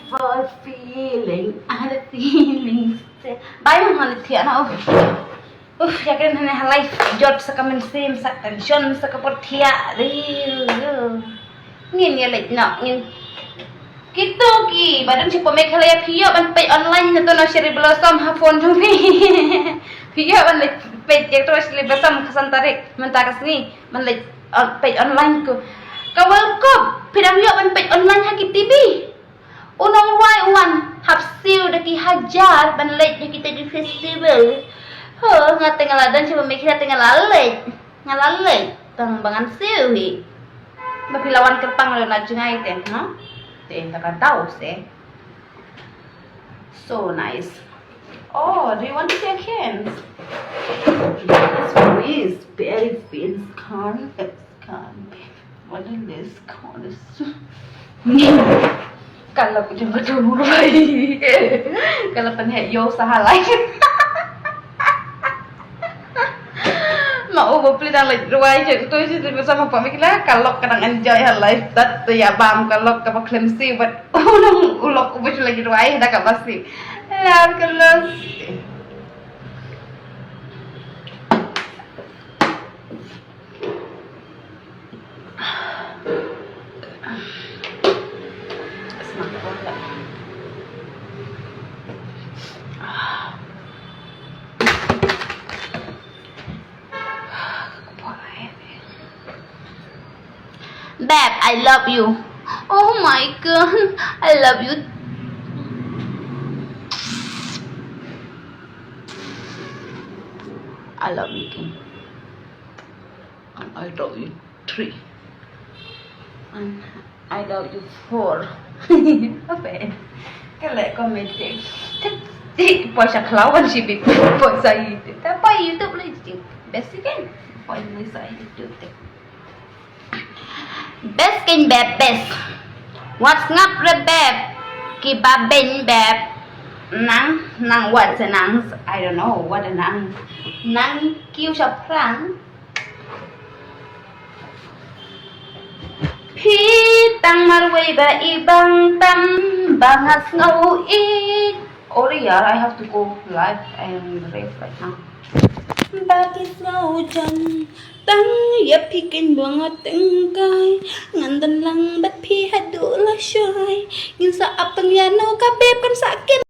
for feeling ada feelings bayo man tiya na yakin na life jot sa kamen sim sa tension sa kaportia ngin ya lek na ngin gitu ki badan si pemik halaya piyo ban pe online na to na cherry blossom ha phone tu ni piyo ban lek pe jek to cherry blossom kasan tarik mentakas ni man lek pe online ko kawal ko pinang yo ban pe online ha ki TV unang wai uan hapsil daki hajar ban lek kita di festival nga tingaladan si pemik ngalalek tang bangan siwi mapilawan kerpang lo na jungay ten no ten takadaw se so nice. Oh, do you want to shake hands? This one is very thin scarf. What is this called? Kalau cuma mulai kalau penheyo sahalay mau beli dan lagi ruai je tu sih bersama Pak Mikla kalau kadang enjoy her life that ya bam kalau kapag cleansing but ulong ulok ubus lagi ruai dah kapasi ya kalau Beb, I love you. Oh my god, I love you. I love you too. And I love you 3. And I love you 4. Apa ya? Kalau komen cik, puasa kelawan sih bib, puasa itu. Tapi YouTube lagi best kan? Puasa itu teh. Best kin beb best. What's ngap re beb? Ki baben beb. Nang what sa nang? I don't know what a nang. Nang kiu sa prang. Pi tang marway ba ibang tam bangas ngau it. Oh yeah, I have to go live and rave right now. Bakit ngau dyan tang yapikin bunga tengkay ngandan lang ba't pihado la siyay yung sa apang yano kabib kan sa akin